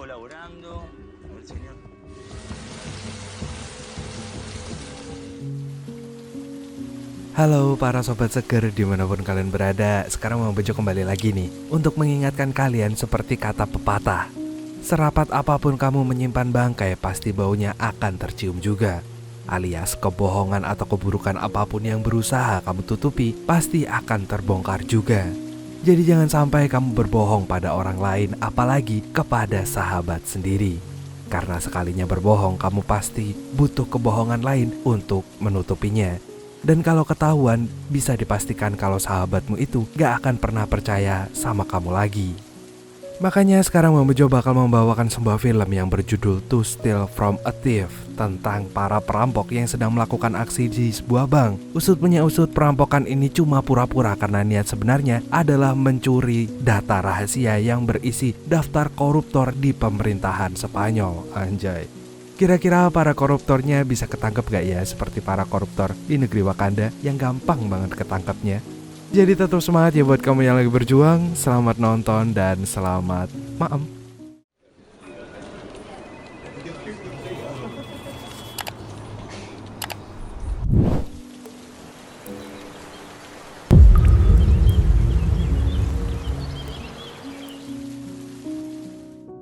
laburando. A ver, señor. Halo para sobat seger dimanapun kalian berada. Sekarang Mang Bejo kembali lagi nih untuk mengingatkan kalian seperti kata pepatah, serapat apapun kamu menyimpan bangkai, pasti baunya akan tercium juga. Alias kebohongan atau keburukan apapun yang berusaha kamu tutupi pasti akan terbongkar juga. Jadi jangan sampai kamu berbohong pada orang lain, apalagi kepada sahabat sendiri. Karena sekalinya berbohong, kamu pasti butuh kebohongan lain untuk menutupinya. Dan kalau ketahuan, bisa dipastikan kalau sahabatmu itu gak akan pernah percaya sama kamu lagi. Makanya sekarang Mang Bejo bakal membawakan sebuah film yang berjudul To Steal From a Thief, tentang para perampok yang sedang melakukan aksi di sebuah bank. Usut punya usut, perampokan ini cuma pura-pura karena niat sebenarnya adalah mencuri data rahasia yang berisi daftar koruptor di pemerintahan Spanyol. Anjay. Kira-kira para koruptornya bisa ketangkep gak ya seperti para koruptor di negeri Wakanda yang gampang banget ketangkepnya? Jadi tetap semangat ya buat kamu yang lagi berjuang. Selamat nonton dan selamat maem.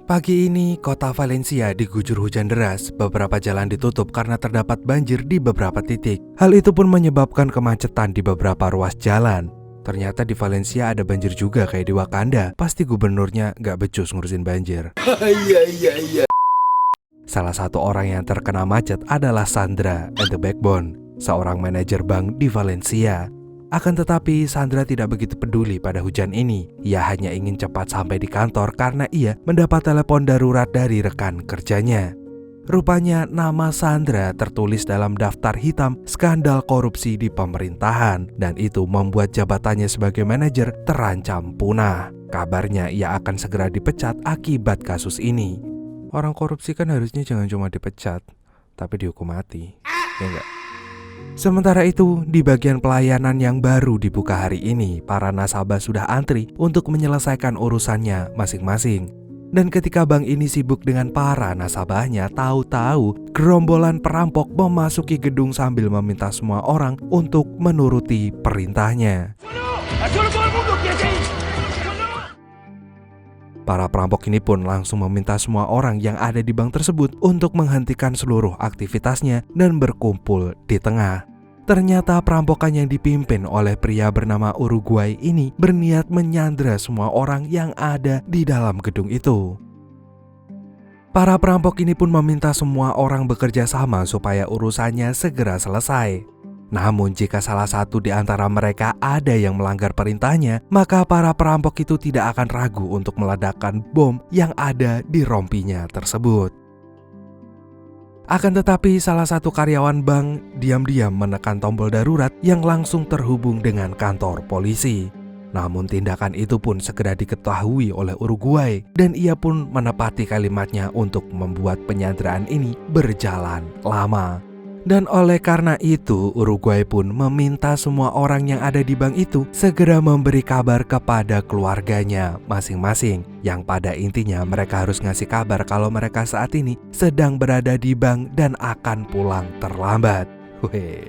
Pagi ini, kota Valencia digujur hujan deras. Beberapa jalan ditutup karena terdapat banjir di beberapa titik. Hal itu pun menyebabkan kemacetan di beberapa ruas jalan. Ternyata di Valencia ada banjir juga kayak di Wakanda. Pasti gubernurnya gak becus ngurusin banjir. Iya. Salah satu orang yang terkena macet adalah Sandra and the Backbone, seorang manajer bank di Valencia. Akan tetapi Sandra tidak begitu peduli pada hujan ini. Ia hanya ingin cepat sampai di kantor karena ia mendapat telepon darurat dari rekan kerjanya. Rupanya nama Sandra tertulis dalam daftar hitam skandal korupsi di pemerintahan, dan itu membuat jabatannya sebagai manajer terancam punah. Kabarnya ia akan segera dipecat akibat kasus ini. Orang korupsi kan harusnya jangan cuma dipecat, tapi dihukum mati. Ya enggak? Sementara itu, di bagian pelayanan yang baru dibuka hari ini, para nasabah sudah antri untuk menyelesaikan urusannya masing-masing. Dan ketika bank ini sibuk dengan para nasabahnya, tahu-tahu gerombolan perampok memasuki gedung sambil meminta semua orang untuk menuruti perintahnya. Para perampok ini pun langsung meminta semua orang yang ada di bank tersebut untuk menghentikan seluruh aktivitasnya dan berkumpul di tengah. Ternyata perampokan yang dipimpin oleh pria bernama Uruguay ini berniat menyandra semua orang yang ada di dalam gedung itu. Para perampok ini pun meminta semua orang bekerja sama supaya urusannya segera selesai. Namun jika salah satu di antara mereka ada yang melanggar perintahnya, maka para perampok itu tidak akan ragu untuk meledakkan bom yang ada di rompinya tersebut. Akan tetapi salah satu karyawan bank diam-diam menekan tombol darurat yang langsung terhubung dengan kantor polisi. Namun tindakan itu pun segera diketahui oleh Uruguay, dan ia pun menepati kalimatnya untuk membuat penyanderaan ini berjalan lama. Dan oleh karena itu, Uruguay pun meminta semua orang yang ada di bank itu segera memberi kabar kepada keluarganya masing-masing. Yang pada intinya mereka harus ngasih kabar kalau mereka saat ini sedang berada di bank dan akan pulang terlambat.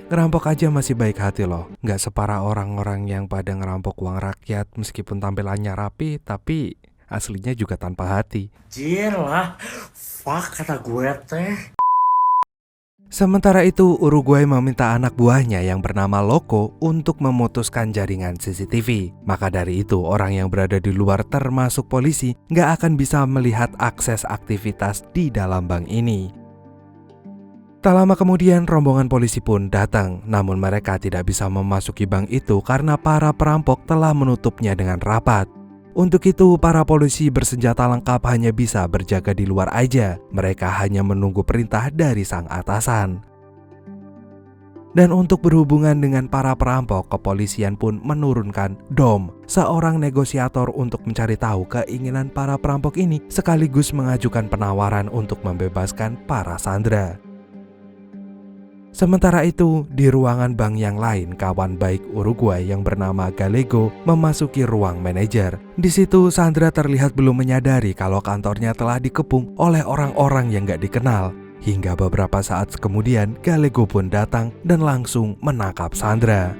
Ngerampok aja masih baik hati loh. Nggak separah orang-orang yang pada ngerampok uang rakyat meskipun tampilannya rapi, tapi aslinya juga tanpa hati. Jelah, fuck kata gue teh. Sementara itu, Uruguay meminta anak buahnya yang bernama Loco untuk memutuskan jaringan CCTV. Maka dari itu, orang yang berada di luar termasuk polisi nggak akan bisa melihat akses aktivitas di dalam bank ini. Tak lama kemudian, rombongan polisi pun datang. Namun mereka tidak bisa memasuki bank itu karena para perampok telah menutupnya dengan rapat. Untuk itu, para polisi bersenjata lengkap hanya bisa berjaga di luar aja. Mereka hanya menunggu perintah dari sang atasan. Dan untuk berhubungan dengan para perampok, kepolisian pun menurunkan Dom, seorang negosiator untuk mencari tahu keinginan para perampok ini sekaligus mengajukan penawaran untuk membebaskan para sandera. Sementara itu, di ruangan bank yang lain, kawan baik Uruguay yang bernama Gallego memasuki ruang manajer. Di situ, Sandra terlihat belum menyadari kalau kantornya telah dikepung oleh orang-orang yang gak dikenal. Hingga beberapa saat kemudian, Gallego pun datang dan langsung menangkap Sandra.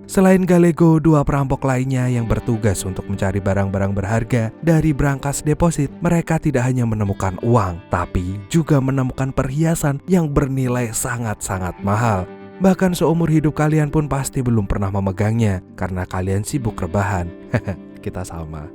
Selain Gallego, 2 perampok lainnya yang bertugas untuk mencari barang-barang berharga dari brankas deposit, mereka tidak hanya menemukan uang, tapi juga menemukan perhiasan yang bernilai sangat-sangat mahal. Bahkan seumur hidup kalian pun pasti belum pernah memegangnya, karena kalian sibuk rebahan. Kita sama.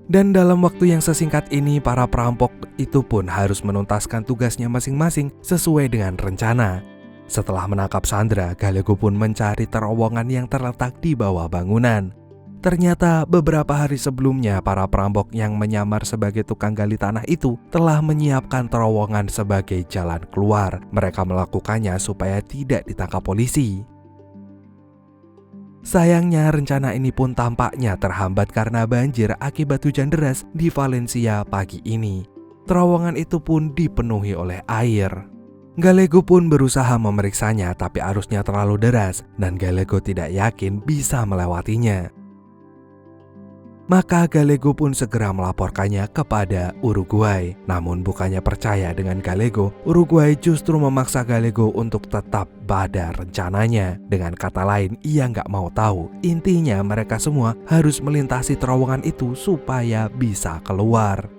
Dan dalam waktu yang sesingkat ini, para perampok itu pun harus menuntaskan tugasnya masing-masing sesuai dengan rencana. Setelah menangkap Sandra, Gallego pun mencari terowongan yang terletak di bawah bangunan. Ternyata beberapa hari sebelumnya, para perampok yang menyamar sebagai tukang gali tanah itu telah menyiapkan terowongan sebagai jalan keluar. Mereka melakukannya supaya tidak ditangkap polisi. Sayangnya rencana ini pun tampaknya terhambat karena banjir akibat hujan deras di Valencia pagi ini. Terowongan itu pun dipenuhi oleh air. Gallego pun berusaha memeriksanya, tapi arusnya terlalu deras dan Gallego tidak yakin bisa melewatinya. Maka Gallego pun segera melaporkannya kepada Uruguay. Namun bukannya percaya dengan Gallego, Uruguay justru memaksa Gallego untuk tetap pada rencananya. Dengan kata lain, ia nggak mau tahu. Intinya mereka semua harus melintasi terowongan itu supaya bisa keluar.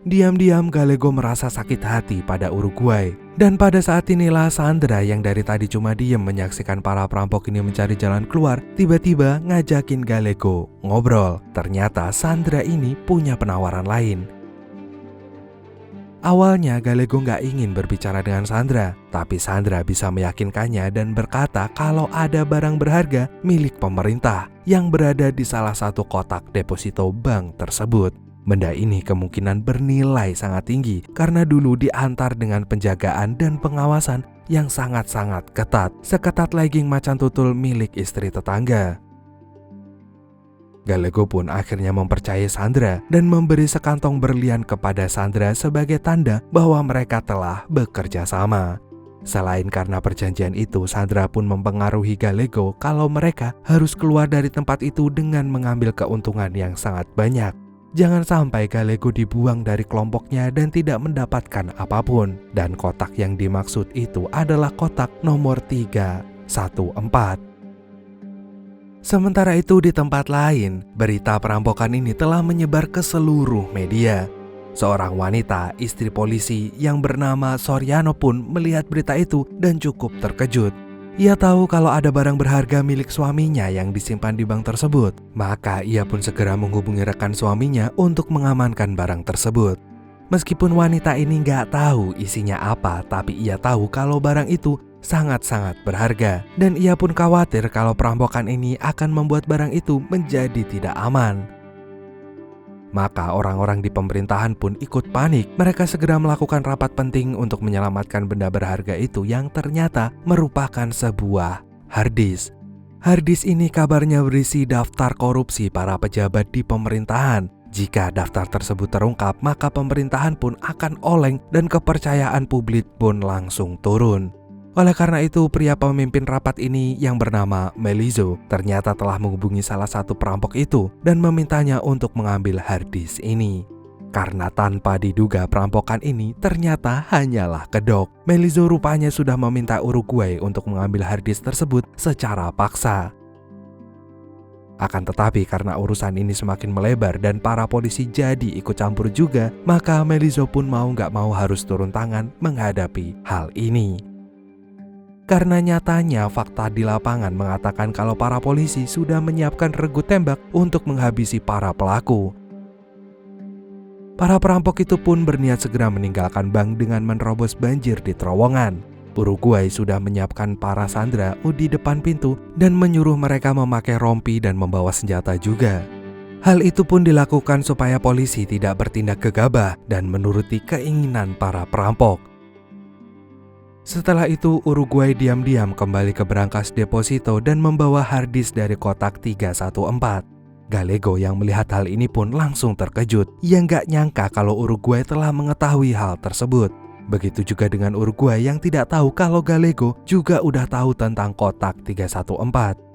Diam-diam Gallego merasa sakit hati pada Uruguay. Dan pada saat inilah Sandra yang dari tadi cuma diem menyaksikan para perampok ini mencari jalan keluar, tiba-tiba ngajakin Gallego ngobrol. Ternyata Sandra ini punya penawaran lain. Awalnya Gallego nggak ingin berbicara dengan Sandra, tapi Sandra bisa meyakinkannya dan berkata kalau ada barang berharga milik pemerintah yang berada di salah satu kotak deposito bank tersebut. Benda ini kemungkinan bernilai sangat tinggi karena dulu diantar dengan penjagaan dan pengawasan yang sangat-sangat ketat, seketat legging macan tutul milik istri tetangga. Gallego pun akhirnya mempercayai Sandra dan memberi sekantong berlian kepada Sandra sebagai tanda bahwa mereka telah bekerja sama. Selain karena perjanjian itu, Sandra pun mempengaruhi Gallego kalau mereka harus keluar dari tempat itu dengan mengambil keuntungan yang sangat banyak. Jangan sampai Gallego dibuang dari kelompoknya dan tidak mendapatkan apapun. Dan kotak yang dimaksud itu adalah kotak nomor 314. Sementara itu di tempat lain, berita perampokan ini telah menyebar ke seluruh media. Seorang wanita, istri polisi yang bernama Soriano pun melihat berita itu dan cukup terkejut. Ia tahu kalau ada barang berharga milik suaminya yang disimpan di bank tersebut. Maka ia pun segera menghubungi rekan suaminya untuk mengamankan barang tersebut. Meskipun wanita ini nggak tahu isinya apa, tapi ia tahu kalau barang itu sangat-sangat berharga. Dan ia pun khawatir kalau perampokan ini akan membuat barang itu menjadi tidak aman. Maka orang-orang di pemerintahan pun ikut panik. Mereka segera melakukan rapat penting untuk menyelamatkan benda berharga itu yang ternyata merupakan sebuah harddisk. Harddisk ini kabarnya berisi daftar korupsi para pejabat di pemerintahan. Jika daftar tersebut terungkap, maka pemerintahan pun akan oleng dan kepercayaan publik pun langsung turun. Oleh karena itu, pria pemimpin rapat ini yang bernama Melizzo ternyata telah menghubungi salah satu perampok itu dan memintanya untuk mengambil harddisk ini. Karena tanpa diduga perampokan ini ternyata hanyalah kedok. Melizzo rupanya sudah meminta Uruguay untuk mengambil harddisk tersebut secara paksa. Akan tetapi karena urusan ini semakin melebar dan para polisi jadi ikut campur juga, maka Melizzo pun mau gak mau harus turun tangan menghadapi hal ini. Karena nyatanya fakta di lapangan mengatakan kalau para polisi sudah menyiapkan regu tembak untuk menghabisi para pelaku. Para perampok itu pun berniat segera meninggalkan bank dengan menerobos banjir di terowongan. Uruguay sudah menyiapkan para sandera di depan pintu dan menyuruh mereka memakai rompi dan membawa senjata juga. Hal itu pun dilakukan supaya polisi tidak bertindak gegabah dan menuruti keinginan para perampok. Setelah itu, Uruguay diam-diam kembali ke brankas deposito dan membawa harddisk dari kotak 314. Gallego yang melihat hal ini pun langsung terkejut. Ia nggak nyangka kalau Uruguay telah mengetahui hal tersebut. Begitu juga dengan Uruguay yang tidak tahu kalau Gallego juga udah tahu tentang kotak 314.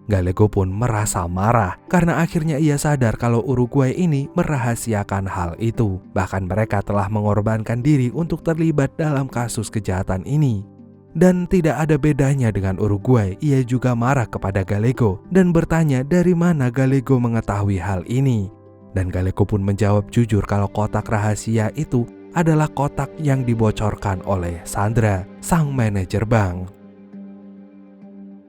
Gallego pun merasa marah karena akhirnya ia sadar kalau Uruguay ini merahasiakan hal itu. Bahkan mereka telah mengorbankan diri untuk terlibat dalam kasus kejahatan ini. Dan tidak ada bedanya dengan Uruguay, ia juga marah kepada Gallego dan bertanya dari mana Gallego mengetahui hal ini. Dan Gallego pun menjawab jujur kalau kotak rahasia itu adalah kotak yang dibocorkan oleh Sandra, sang manajer bank.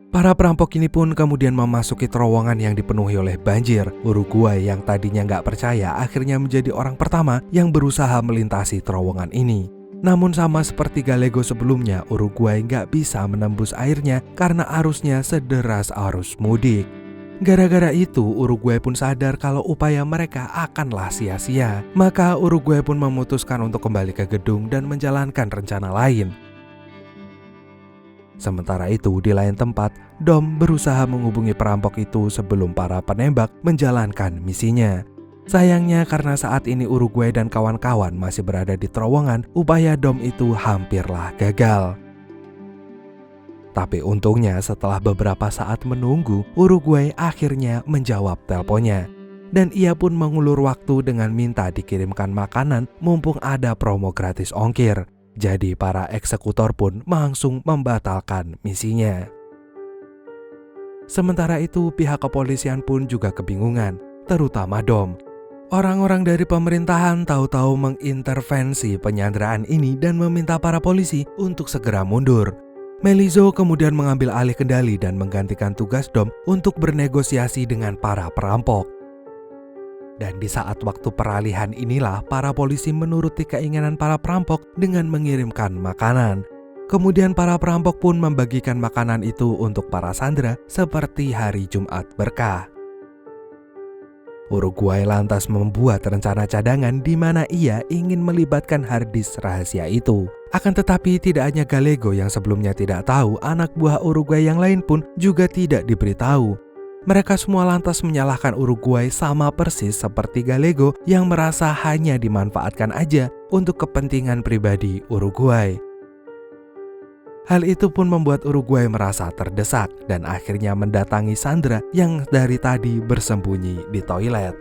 Para perampok ini pun kemudian memasuki terowongan yang dipenuhi oleh banjir. Uruguay yang tadinya nggak percaya akhirnya menjadi orang pertama yang berusaha melintasi terowongan ini. Namun sama seperti Gallego sebelumnya, Uruguay nggak bisa menembus airnya karena arusnya sederas arus mudik. Gara-gara itu, Uruguay pun sadar kalau upaya mereka akanlah sia-sia. Maka Uruguay pun memutuskan untuk kembali ke gedung dan menjalankan rencana lain. Sementara itu, di lain tempat, Dom berusaha menghubungi perampok itu sebelum para penembak menjalankan misinya. Sayangnya karena saat ini Uruguay dan kawan-kawan masih berada di terowongan, upaya Dom itu hampirlah gagal. Tapi untungnya setelah beberapa saat menunggu, Uruguay akhirnya menjawab teleponnya. Dan ia pun mengulur waktu dengan minta dikirimkan makanan mumpung ada promo gratis ongkir. Jadi para eksekutor pun langsung membatalkan misinya. Sementara itu pihak kepolisian pun juga kebingungan, terutama Dom. Orang-orang dari pemerintahan tahu-tahu mengintervensi penyanderaan ini dan meminta para polisi untuk segera mundur. Melizzo kemudian mengambil alih kendali dan menggantikan tugas Dom untuk bernegosiasi dengan para perampok. Dan di saat waktu peralihan inilah para polisi menuruti keinginan para perampok dengan mengirimkan makanan. Kemudian para perampok pun membagikan makanan itu untuk para sandera seperti hari Jumat berkah. Uruguay lantas membuat rencana cadangan di mana ia ingin melibatkan harddisk rahasia itu. Akan tetapi tidak hanya Gallego yang sebelumnya tidak tahu, anak buah Uruguay yang lain pun juga tidak diberitahu. Mereka semua lantas menyalahkan Uruguay sama persis seperti Gallego yang merasa hanya dimanfaatkan aja untuk kepentingan pribadi Uruguay. Hal itu pun membuat Uruguay merasa terdesak dan akhirnya mendatangi Sandra yang dari tadi bersembunyi di toilet.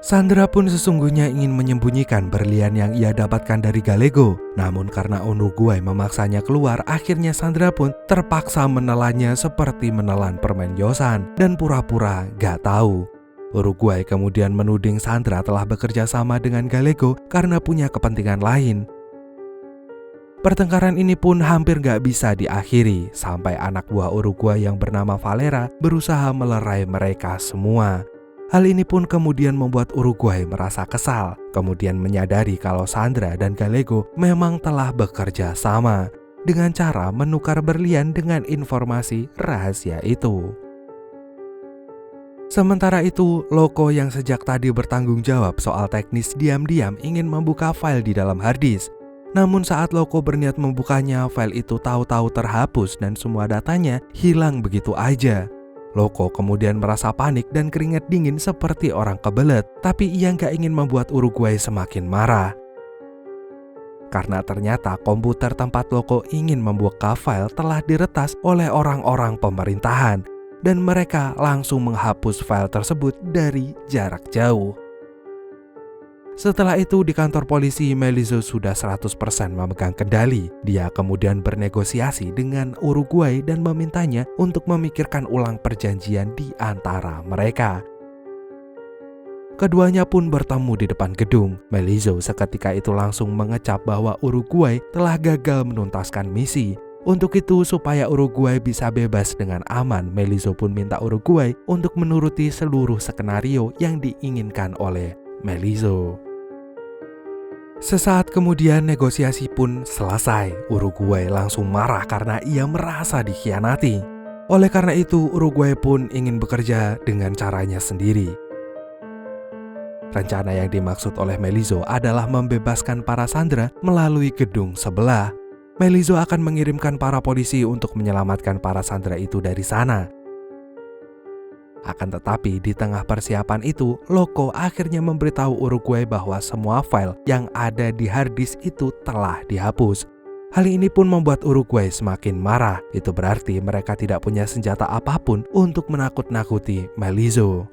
Sandra pun sesungguhnya ingin menyembunyikan berlian yang ia dapatkan dari Gallego. Namun karena Uruguay memaksanya keluar, akhirnya Sandra pun terpaksa menelannya seperti menelan permen yosan dan pura-pura gak tahu. Uruguay kemudian menuding Sandra telah bekerja sama dengan Gallego karena punya kepentingan lain. Pertengkaran ini pun hampir gak bisa diakhiri sampai anak buah Uruguay yang bernama Valera berusaha melerai mereka semua. Hal ini pun kemudian membuat Uruguay merasa kesal, kemudian menyadari kalau Sandra dan Gallego memang telah bekerja sama dengan cara menukar berlian dengan informasi rahasia itu. Sementara itu, Loco yang sejak tadi bertanggung jawab soal teknis diam-diam ingin membuka file di dalam harddisk. Namun saat Loco berniat membukanya, file itu tahu-tahu terhapus dan semua datanya hilang begitu aja. Loco kemudian merasa panik dan keringat dingin seperti orang kebelet, tapi ia gak ingin membuat Uruguay semakin marah. Karena ternyata komputer tempat Loco ingin membuka file telah diretas oleh orang-orang pemerintahan, dan mereka langsung menghapus file tersebut dari jarak jauh. Setelah itu di kantor polisi, Melizzo sudah 100% memegang kendali. Dia kemudian bernegosiasi dengan Uruguay dan memintanya untuk memikirkan ulang perjanjian di antara mereka. Keduanya pun bertemu di depan gedung. Melizzo seketika itu langsung mengecap bahwa Uruguay telah gagal menuntaskan misi. Untuk itu, supaya Uruguay bisa bebas dengan aman, Melizzo pun minta Uruguay untuk menuruti seluruh skenario yang diinginkan oleh Melizzo. Sesaat kemudian negosiasi pun selesai. Uruguay langsung marah karena ia merasa dikhianati. Oleh karena itu, Uruguay pun ingin bekerja dengan caranya sendiri. Rencana yang dimaksud oleh Melizzo adalah membebaskan para sandera melalui gedung sebelah. Melizzo akan mengirimkan para polisi untuk menyelamatkan para sandera itu dari sana. Akan tetapi di tengah persiapan itu, Loco akhirnya memberitahu Uruguay bahwa semua file yang ada di harddisk itu telah dihapus. Hal ini pun membuat Uruguay semakin marah. Itu berarti mereka tidak punya senjata apapun untuk menakut-nakuti Melizzo.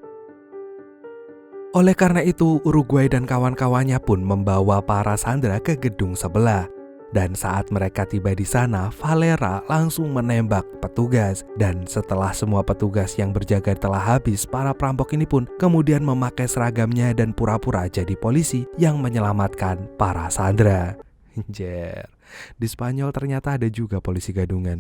Oleh karena itu, Uruguay dan kawan-kawannya pun membawa para sandera ke gedung sebelah. Dan saat mereka tiba di sana, Valera langsung menembak petugas. Dan setelah semua petugas yang berjaga telah habis, para perampok ini pun kemudian memakai seragamnya dan pura-pura jadi polisi yang menyelamatkan para sandera. Anjir, di Spanyol ternyata ada juga polisi gadungan.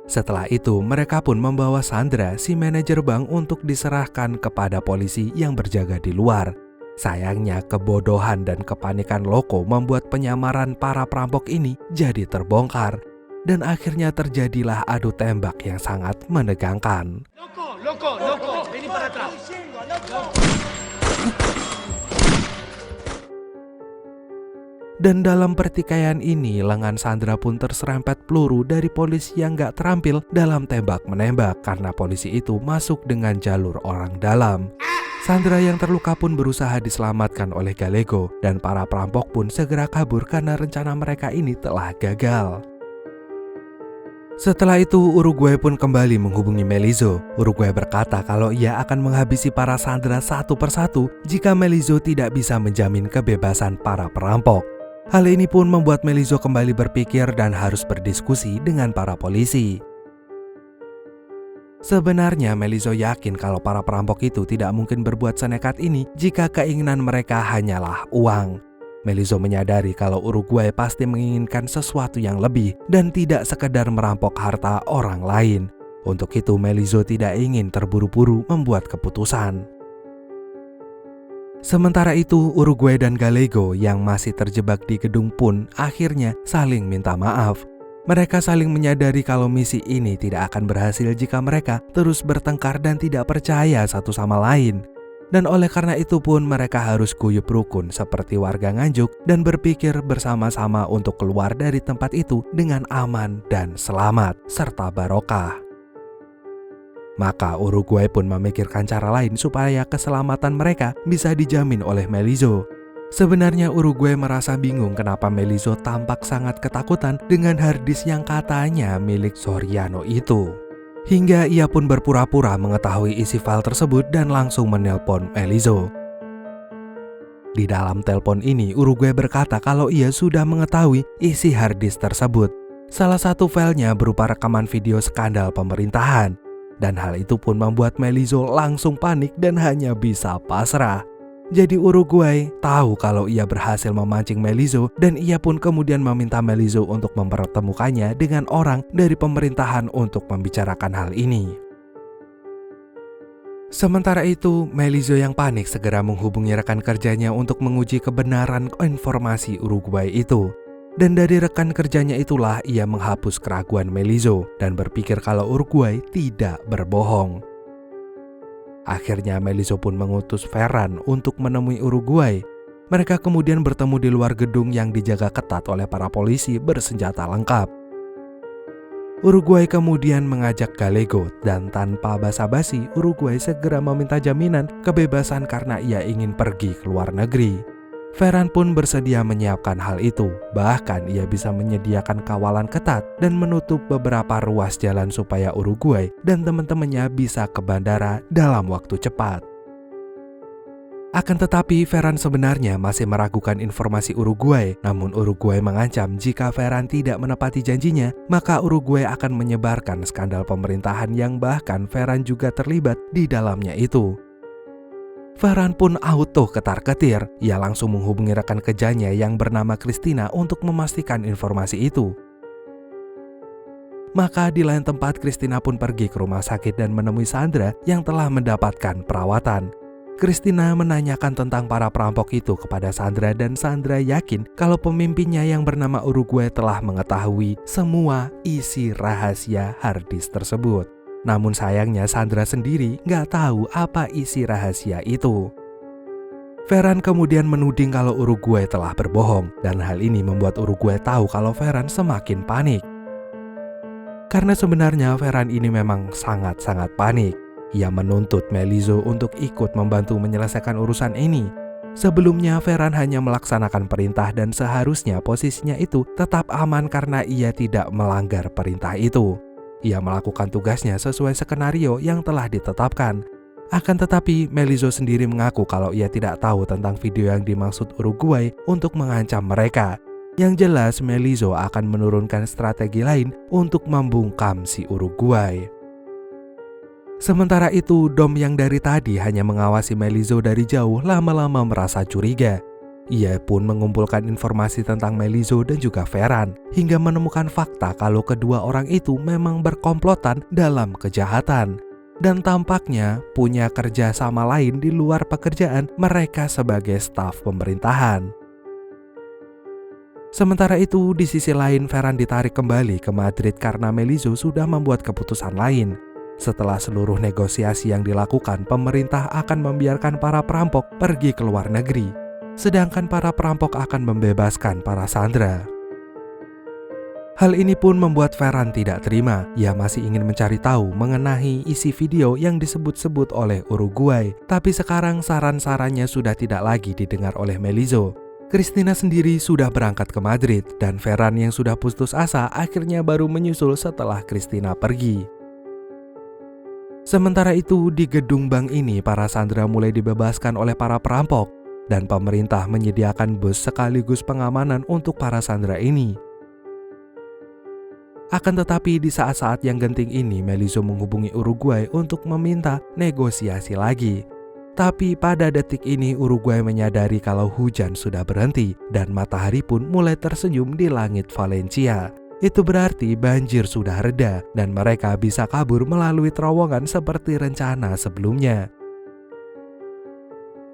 Setelah itu, mereka pun membawa Sandra, si manajer bank, untuk diserahkan kepada polisi yang berjaga di luar. Sayangnya, kebodohan dan kepanikan Loco membuat penyamaran para perampok ini jadi terbongkar. Dan akhirnya terjadilah adu tembak yang sangat menegangkan. Loco, vení para atrás. Dan dalam pertikaian ini, lengan Sandra pun terserempet peluru dari polisi yang gak terampil dalam tembak-menembak karena polisi itu masuk dengan jalur orang dalam. Sandra yang terluka pun berusaha diselamatkan oleh Gallego dan para perampok pun segera kabur karena rencana mereka ini telah gagal. Setelah itu, Uruguay pun kembali menghubungi Melizzo. Uruguay berkata kalau ia akan menghabisi para sandera satu persatu jika Melizzo tidak bisa menjamin kebebasan para perampok. Hal ini pun membuat Melizzo kembali berpikir dan harus berdiskusi dengan para polisi. Sebenarnya Melizzo yakin kalau para perampok itu tidak mungkin berbuat senekat ini jika keinginan mereka hanyalah uang. Melizzo menyadari kalau Uruguay pasti menginginkan sesuatu yang lebih dan tidak sekedar merampok harta orang lain. Untuk itu Melizzo tidak ingin terburu-buru membuat keputusan. Sementara itu Uruguay dan Gallego yang masih terjebak di gedung pun akhirnya saling minta maaf. Mereka saling menyadari kalau misi ini tidak akan berhasil jika mereka terus bertengkar dan tidak percaya satu sama lain. Dan oleh karena itu pun mereka harus guyup rukun seperti warga Nganjuk dan berpikir bersama-sama untuk keluar dari tempat itu dengan aman dan selamat serta barokah. Maka Uruguay pun memikirkan cara lain supaya keselamatan mereka bisa dijamin oleh Melizzo. Sebenarnya Uruguay merasa bingung kenapa Melizzo tampak sangat ketakutan dengan harddisk yang katanya milik Soriano itu. Hingga ia pun berpura-pura mengetahui isi file tersebut dan langsung menelpon Melizzo. Di dalam telepon ini Uruguay berkata kalau ia sudah mengetahui isi harddisk tersebut. Salah satu filenya berupa rekaman video skandal pemerintahan. Dan hal itu pun membuat Melizzo langsung panik dan hanya bisa pasrah. Jadi Uruguay tahu kalau ia berhasil memancing Melizzo dan ia pun kemudian meminta Melizzo untuk mempertemukannya dengan orang dari pemerintahan untuk membicarakan hal ini. Sementara itu, Melizzo yang panik segera menghubungi rekan kerjanya untuk menguji kebenaran informasi Uruguay itu. Dan dari rekan kerjanya itulah ia menghapus keraguan Melizzo dan berpikir kalau Uruguay tidak berbohong. Akhirnya Melizzo pun mengutus Ferran untuk menemui Uruguay. Mereka kemudian bertemu di luar gedung yang dijaga ketat oleh para polisi bersenjata lengkap. Uruguay kemudian mengajak Gallego dan tanpa basa-basi Uruguay segera meminta jaminan kebebasan karena ia ingin pergi ke luar negeri. Ferran pun bersedia menyiapkan hal itu, bahkan ia bisa menyediakan kawalan ketat dan menutup beberapa ruas jalan supaya Uruguay dan teman-temannya bisa ke bandara dalam waktu cepat. Akan tetapi Ferran sebenarnya masih meragukan informasi Uruguay, namun Uruguay mengancam jika Ferran tidak menepati janjinya, maka Uruguay akan menyebarkan skandal pemerintahan yang bahkan Ferran juga terlibat di dalamnya itu. Ferran pun auto ketar-ketir. Ia langsung menghubungi rekan kerjanya yang bernama Christina untuk memastikan informasi itu. Maka di lain tempat Christina pun pergi ke rumah sakit dan menemui Sandra yang telah mendapatkan perawatan. Christina menanyakan tentang para perampok itu kepada Sandra dan Sandra yakin kalau pemimpinnya yang bernama Uruguay telah mengetahui semua isi rahasia harddisk tersebut. Namun sayangnya Sandra sendiri gak tahu apa isi rahasia itu. Ferran kemudian menuding kalau Uruguay telah berbohong dan hal ini membuat Uruguay tahu kalau Ferran semakin panik. Karena sebenarnya Ferhan ini memang sangat-sangat panik. Ia menuntut Melizzo untuk ikut membantu menyelesaikan urusan ini. Sebelumnya Ferhan hanya melaksanakan perintah dan seharusnya posisinya itu tetap aman karena ia tidak melanggar perintah itu. Ia melakukan tugasnya sesuai skenario yang telah ditetapkan. Akan tetapi Melizzo sendiri mengaku kalau ia tidak tahu tentang video yang dimaksud Uruguay untuk mengancam mereka. Yang jelas Melizzo akan menurunkan strategi lain untuk membungkam si Uruguay. Sementara itu, Dom yang dari tadi hanya mengawasi Melizzo dari jauh lama-lama merasa curiga. Ia pun mengumpulkan informasi tentang Melizzo dan juga Ferhan hingga menemukan fakta kalau kedua orang itu memang berkomplotan dalam kejahatan. Dan tampaknya punya kerja sama lain di luar pekerjaan mereka sebagai staf pemerintahan. Sementara itu, di sisi lain Ferhan ditarik kembali ke Madrid karena Melizzo sudah membuat keputusan lain. Setelah seluruh negosiasi yang dilakukan, pemerintah akan membiarkan para perampok pergi ke luar negeri, sedangkan para perampok akan membebaskan para sandera. Hal ini pun membuat Ferhan tidak terima. Ia masih ingin mencari tahu mengenai isi video yang disebut-sebut oleh Uruguay. Tapi sekarang saran-sarannya sudah tidak lagi didengar oleh Melizzo. Christina sendiri sudah berangkat ke Madrid dan Ferhan yang sudah putus asa akhirnya baru menyusul setelah Christina pergi. Sementara itu, di gedung bank ini para sandera mulai dibebaskan oleh para perampok dan pemerintah menyediakan bus sekaligus pengamanan untuk para sandera ini. Akan tetapi di saat-saat yang genting ini Melizzo menghubungi Uruguay untuk meminta negosiasi lagi. Tapi pada detik ini Uruguay menyadari kalau hujan sudah berhenti dan matahari pun mulai tersenyum di langit Valencia. Itu berarti banjir sudah reda dan mereka bisa kabur melalui terowongan seperti rencana sebelumnya.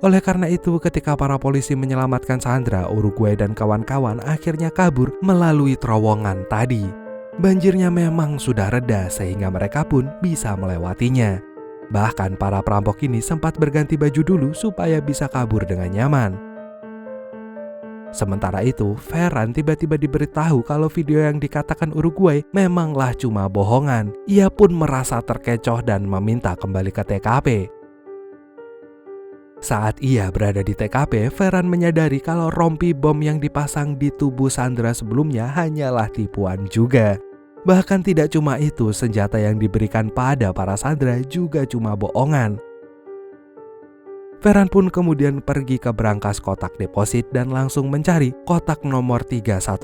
Oleh karena itu, ketika para polisi menyelamatkan Sandra, Uruguay dan kawan-kawan akhirnya kabur melalui terowongan tadi. Banjirnya memang sudah reda sehingga mereka pun bisa melewatinya. Bahkan para perampok ini sempat berganti baju dulu supaya bisa kabur dengan nyaman. Sementara itu, Ferhan tiba-tiba diberitahu kalau video yang dikatakan Uruguay memanglah cuma bohongan. Ia pun merasa terkecoh dan meminta kembali ke TKP. Saat ia berada di TKP, Ferhan menyadari kalau rompi bom yang dipasang di tubuh Sandra sebelumnya hanyalah tipuan juga. Bahkan tidak cuma itu, senjata yang diberikan pada para Sandra juga cuma bohongan. Ferhan pun kemudian pergi ke brankas kotak deposit dan langsung mencari kotak nomor 314,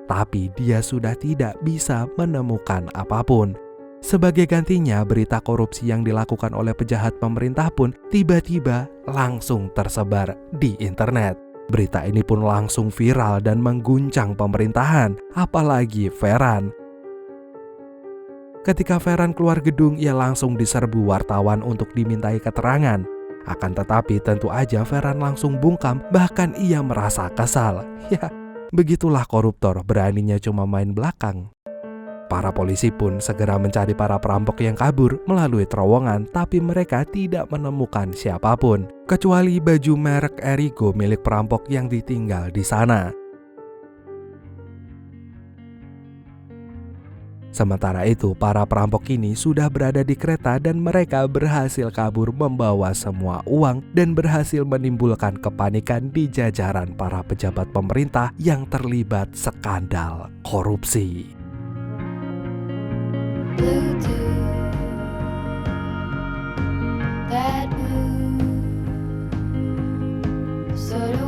tapi dia sudah tidak bisa menemukan apapun. Sebagai gantinya, berita korupsi yang dilakukan oleh pejahat pemerintah pun tiba-tiba langsung tersebar di internet. Berita ini pun langsung viral dan mengguncang pemerintahan, apalagi Ferhan. Ketika Ferhan keluar gedung, ia langsung diserbu wartawan untuk dimintai keterangan. Akan tetapi tentu aja Ferhan langsung bungkam, bahkan ia merasa kesal. Ya, begitulah koruptor, beraninya cuma main belakang. Para polisi pun segera mencari para perampok yang kabur melalui terowongan, tapi mereka tidak menemukan siapapun, kecuali baju merek Erigo milik perampok yang ditinggal di sana. Sementara itu, para perampok ini sudah berada di kereta dan mereka berhasil kabur membawa semua uang dan berhasil menimbulkan kepanikan di jajaran para pejabat pemerintah yang terlibat skandal korupsi. That blue sort of